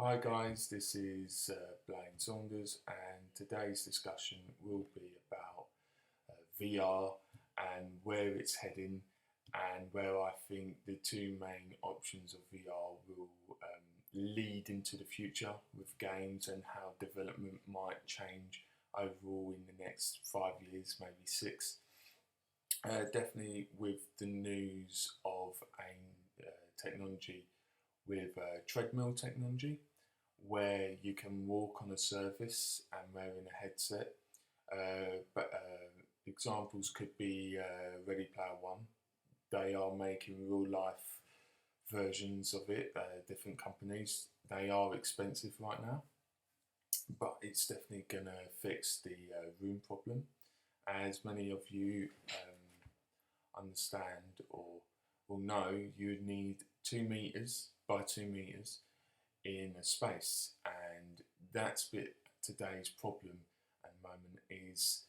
Hi guys, this is Blaine Saunders, and today's discussion will be about VR and where it's heading, and where I think the two main options of VR will lead into the future with games, and how development might change overall in the next 5 years, maybe six. Definitely with the news of a technology with treadmill technology, where you can walk on a surface and wearing a headset. But examples could be Ready Player One. They are making real life versions of it. Different companies. They are expensive right now, but it's definitely gonna fix the room problem. As many of you understand or will know, you would need 2 meters by 2 meters in a space, and that's bit today's problem at the moment is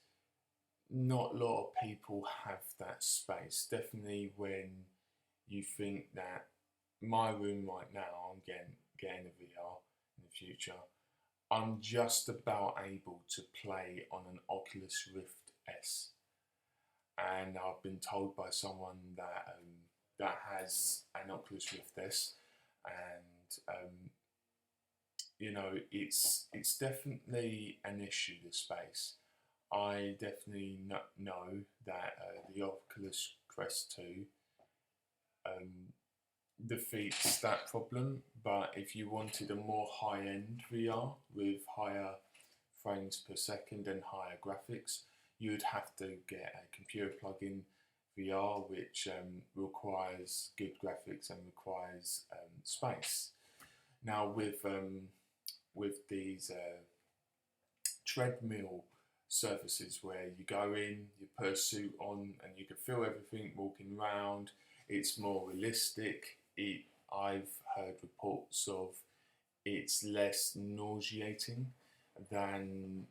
not a lot of people have that space. Definitely when you think that my room right now, I'm getting a VR in the future, I'm just about able to play on an Oculus Rift S, and I've been told by someone that has an Oculus Rift S, and it's definitely an issue. The space. I definitely know that the Oculus Quest 2 um, defeats that problem. But if you wanted a more high-end VR with higher frames per second and higher graphics, you'd have to get a computer plug-in VR, which requires good graphics and requires space. Now with these treadmill surfaces where you go in, you put a suit on, and you can feel everything walking around. It's more realistic. I've heard reports of it's less nauseating than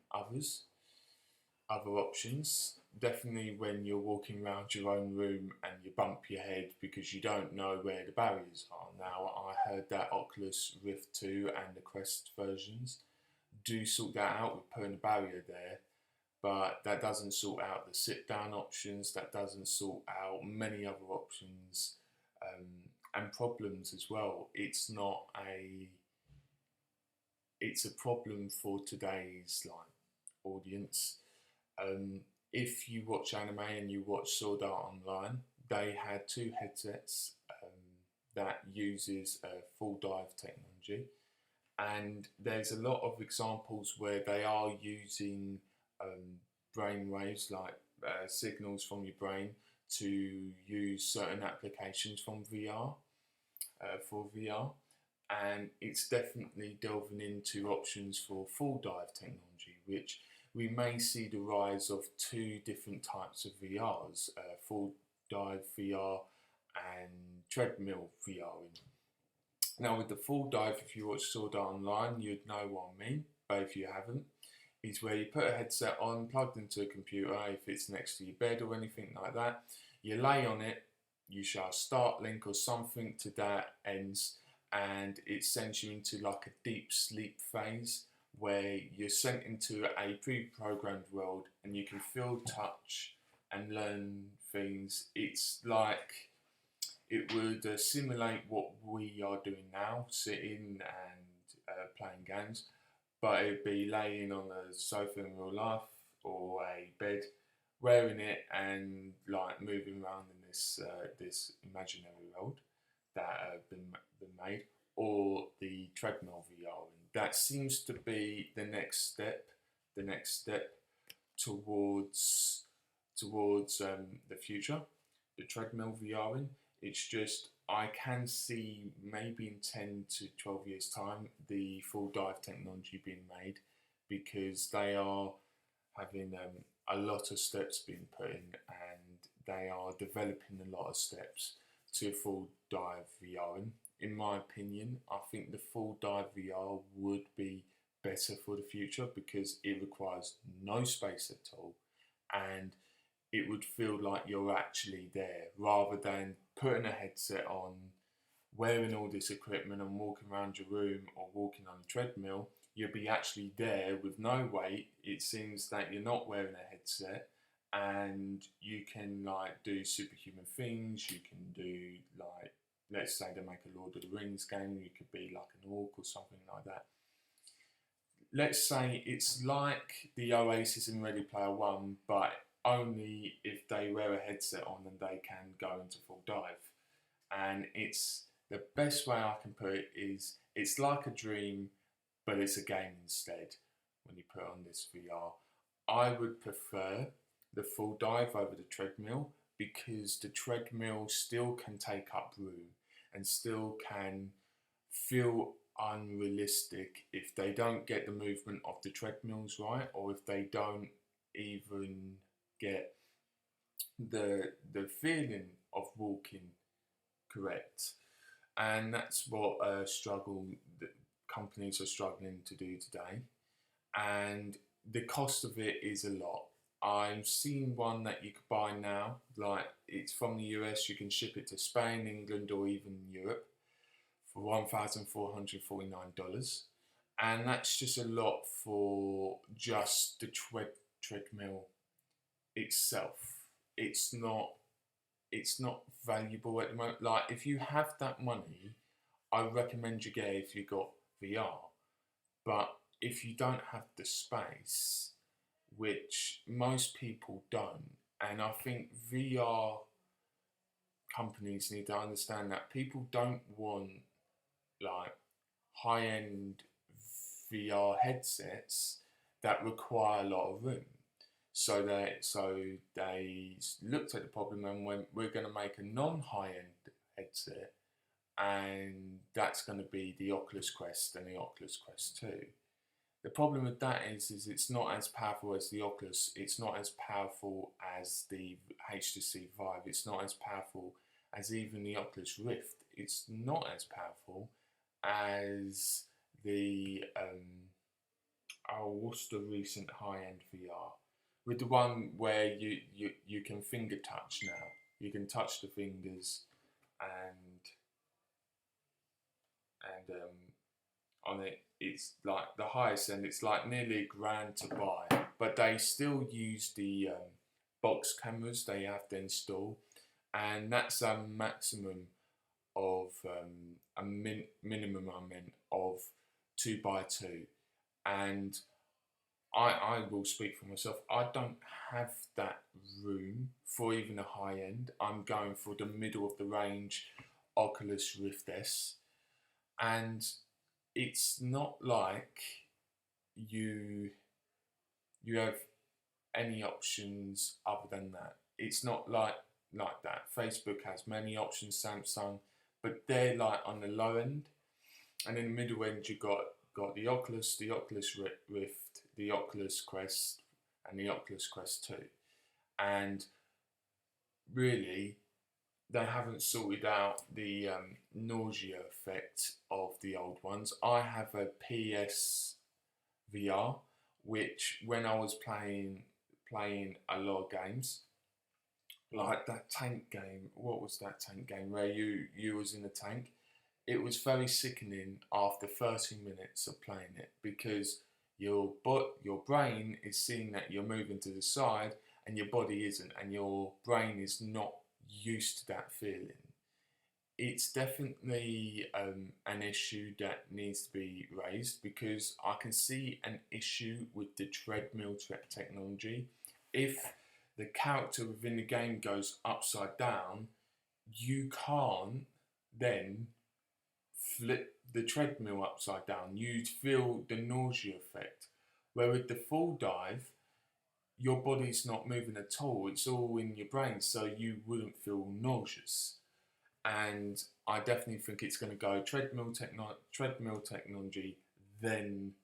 other options. Definitely when you're walking around your own room and you bump your head because you don't know where the barriers are. Now, I heard that Oculus Rift 2 and the Quest versions do sort that out with putting a barrier there, but that doesn't sort out the sit down options, that doesn't sort out many other options and problems as well. It's a problem for today's audience. um, if you watch anime and you watch Sword Art Online, they had two headsets that uses full dive technology, and there's a lot of examples where they are using brain waves, like signals from your brain, to use certain applications from VR for VR, and it's definitely delving into options for full dive technology, which we may see the rise of two different types of VRs: full dive VR and treadmill VR. Now, with the full dive, if you watch Sword Art Online, you'd know what I mean, but if you haven't, is where you put a headset on, plugged into a computer, if it's next to your bed or anything like that, you lay on it, you shall Starlink or something to that ends, and it sends you into like a deep sleep phase where you're sent into a pre-programmed world and you can feel, touch, and learn things. It's like it would simulate what we are doing now, sitting and playing games, but it'd be laying on a sofa in real life or a bed, wearing it and like moving around in this imaginary world that have been made, or the treadmill VR. And that seems to be the next step towards the future, the treadmill VR. It's just I can see maybe in 10 to 12 years' time the full dive technology being made, because they are having a lot of steps being put in, and they are developing a lot of steps to full dive VR. In my opinion, I think the full dive VR would be better for the future because it requires no space at all, and it would feel like you're actually there rather than putting a headset on wearing all this equipment and walking around your room or walking on a treadmill, you'll be actually there with no weight. It seems that you're not wearing a headset, and you can like do superhuman things. You can do like, let's say they make a Lord of the Rings game, you could be like an orc or something like that. Let's say it's like the Oasis in Ready Player One, but only if they wear a headset on and they can go into full dive. And it's the best way I can put it is it's like a dream, but it's a game instead. When you put on this VR, I would prefer the full dive over the treadmill, because the treadmill still can take up room and still can feel unrealistic if they don't get the movement of the treadmills right, or if they don't even get the feeling of walking correct. And that's what struggle that companies are struggling to do today. And the cost of it is a lot. I'm seeing one that you could buy now, like it's from the US. You can ship it to Spain, England, or even Europe for $1,449, and that's just a lot for just the treadmill itself. It's not valuable at the moment. Like if you have that money, I recommend you get it if you got VR. But if you don't have the space, which most people don't, and I think VR companies need to understand that people don't want like high-end VR headsets that require a lot of room. So they looked at the problem and went, we're going to make a non-high-end headset, and that's going to be the Oculus Quest and the Oculus Quest 2. The problem with that is it's not as powerful as the Oculus. It's not as powerful as the HTC Vive. It's not as powerful as even the Oculus Rift. It's not as powerful as the what's the recent high-end VR? With the one where you can finger touch now. You can touch the fingers and on it, it's like the highest end. It's like nearly $1,000 to buy, but they still use the box cameras they have to install, and that's a maximum of minimum, I meant, of 2x2. And I will speak for myself. I don't have that room for even a high end. I'm going for the middle of the range Oculus Rift S, and it's not like you have any options other than that. It's not like that. Facebook has many options, Samsung, but they're like on the low end, and in the middle end you got the Oculus Rift, the Oculus Quest, and the Oculus Quest 2, and really they haven't sorted out the nausea effect of the old ones. I have a PS VR, which when I was playing a lot of games, like that tank game. What was that tank game where you was in a tank? It was very sickening after 30 minutes of playing it, because your brain is seeing that you're moving to the side and your body isn't, and your brain is not used to that feeling. It's definitely an issue that needs to be raised, because I can see an issue with the treadmill technology. If the character within the game goes upside down, you can't then flip the treadmill upside down. You'd feel the nausea effect. Where with the full dive, your body's not moving at all. It's all in your brain, so you wouldn't feel nauseous. And I definitely think it's going to go treadmill technology, then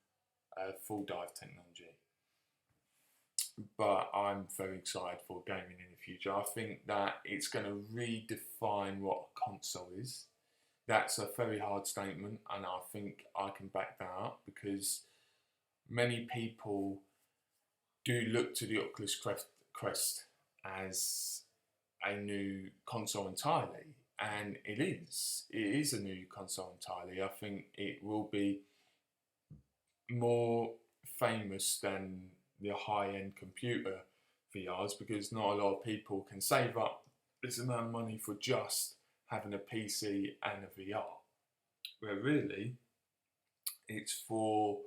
full dive technology. But I'm very excited for gaming in the future. I think that it's going to redefine what a console is. That's a very hard statement, and I think I can back that up, because many people do look to the Oculus Quest as a new console entirely. and it is a new console entirely. I think it will be more famous than the high-end computer VRs, because not a lot of people can save up this amount of money for just having a PC and a VR. Where really, it's for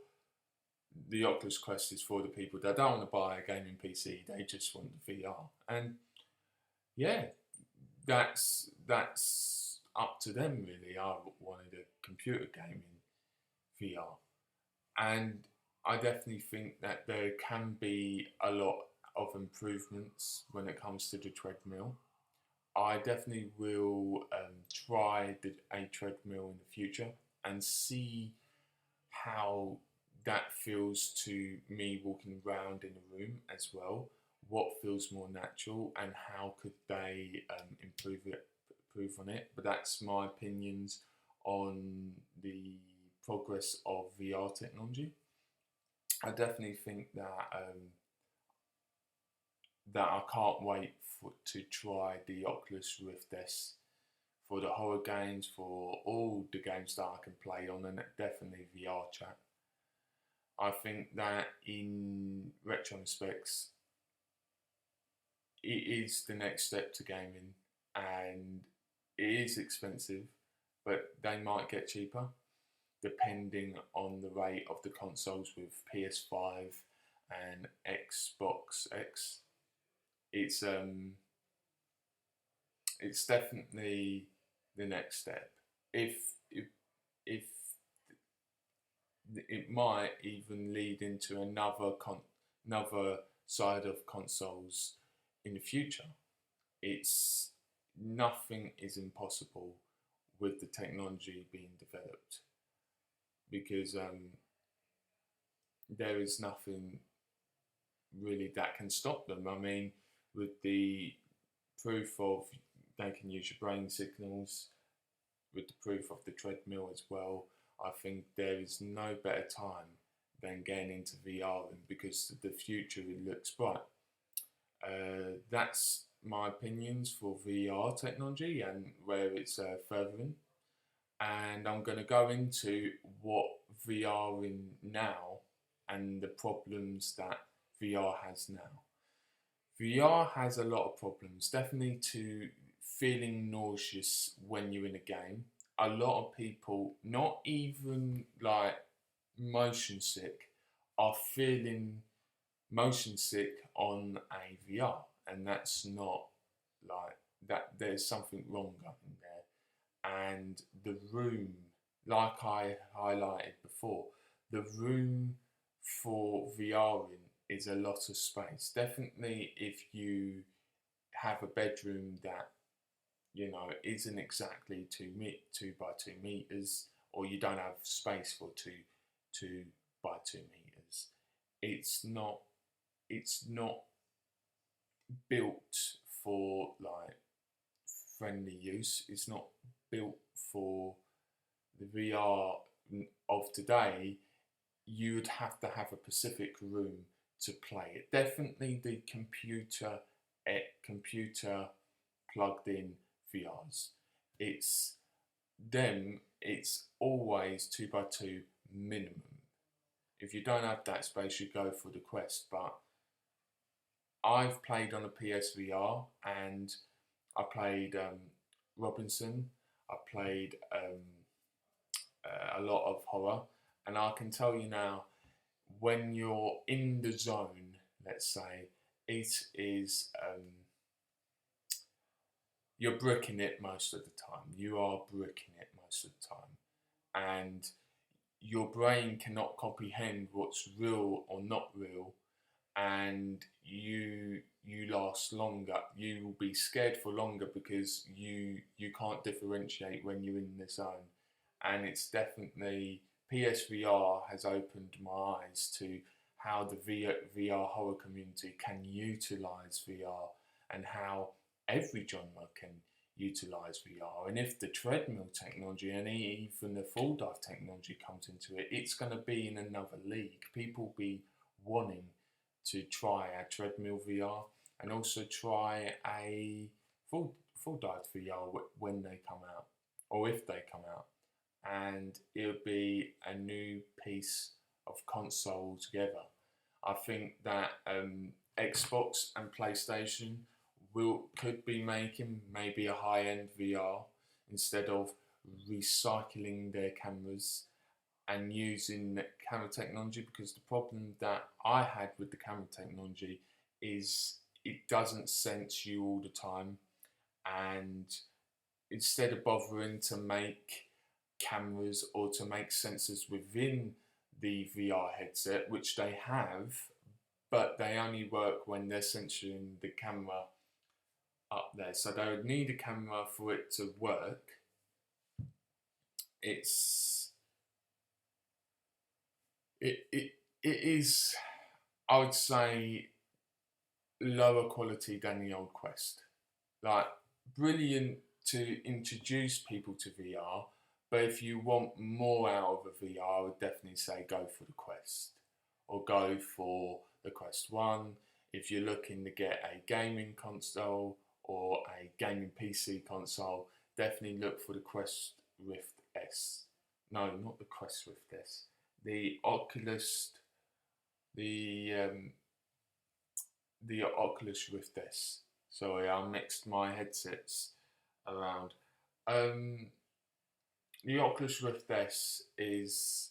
the Oculus Quest is for the people that don't want to buy a gaming PC; they just want the VR. And yeah, that's up to them really. I wanted a computer gaming VR, and I definitely think that there can be a lot of improvements when it comes to the treadmill. I definitely will try a treadmill in the future and see how that feels to me walking around in a room as well. What feels more natural, and how could they improve on it? But that's my opinions on the progress of VR technology. I definitely think that I can't wait to try the Oculus Rift S for the horror games, for all the games that I can play on, and definitely VR chat. I think that in retro respects, it is the next step to gaming, and it is expensive, but they might get cheaper depending on the rate of the consoles with PS5 and Xbox X. It's it's definitely the next step. If it might even lead into another side of consoles in the future. It's Nothing is impossible with the technology being developed, because there is nothing really that can stop them. I mean, with the proof of they can use your brain signals, with the proof of the treadmill as well, I think there is no better time than getting into VR, because the future it looks bright. That's my opinions for VR technology and where it's furthering. And I'm going to go into what VR in now and the problems that VR has now. VR has a lot of problems, definitely to feeling nauseous when you're in a game. A lot of people, not even like motion sick, are feeling motion sick on a VR, and that's not like that. There's something wrong up in there, and the room, like I highlighted before, the room for VRing is a lot of space. Definitely, if you have a bedroom that isn't exactly 2 by 2 meters, or you don't have space for 2 by 2 meters, it's not built for like friendly use. It's not built for the VR of today. You would have to have a specific room to play it. Definitely the computer plugged in VRs. It's it's always 2 by 2 minimum. If you don't have that space, you go for the Quest. But I've played on a PSVR, and I played Robinson. I played a lot of horror, and I can tell you now, when you're in the zone, let's say, it is you're bricking it most of the time. You are bricking it most of the time, and your brain cannot comprehend what's real or not real, and you last longer. You will be scared for longer because you can't differentiate when you're in the zone. And it's definitely, PSVR has opened my eyes to how the VR horror community can utilize VR, and how every genre can utilize VR. And if the treadmill technology and even the full dive technology comes into it, it's going to be in another league. People be wanting to try a treadmill VR and also try a full dive VR when they come out, or if they come out, and it'll be a new piece of console altogether. I think that Xbox and PlayStation could be making maybe a high-end VR instead of recycling their cameras and using the camera technology, because the problem that I had with the camera technology is it doesn't sense you all the time, and instead of bothering to make cameras or to make sensors within the VR headset, which they have, but they only work when they're censoring the camera up there. So they would need a camera for it to work. It is, I would say, lower quality than the old Quest. Like, brilliant to introduce people to VR, but if you want more out of a VR, I would definitely say go for the Quest, or go for the Quest 1. If you're looking to get a gaming console or a gaming PC console, definitely look for the Quest Rift S. No, not the Quest Rift S. The Oculus, the Oculus Rift S. Sorry, I mixed my headsets around. The Oculus Rift S is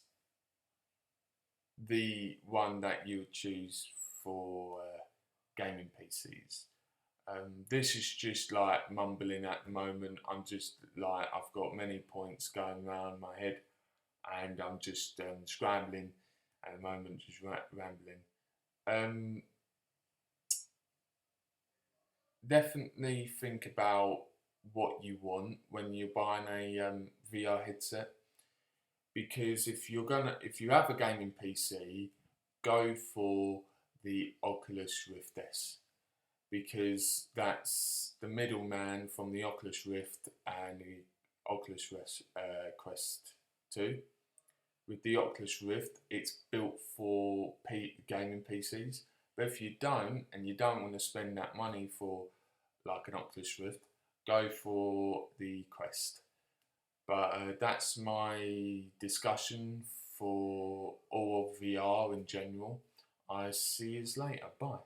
the one that you would choose for gaming PCs. This is just like mumbling at the moment. I'm just like, I've got many points going around my head, and I'm just scrambling at the moment, just rambling. Definitely think about what you want when you're buying a VR headset, because if you have a gaming PC, go for the Oculus Rift S, because that's the middleman from the Oculus Rift and the Oculus Quest 2. With the Oculus Rift, it's built for gaming PCs. But if you don't, and you don't want to spend that money for like an Oculus Rift, go for the Quest. But that's my discussion for all of VR in general. I see you later. Bye.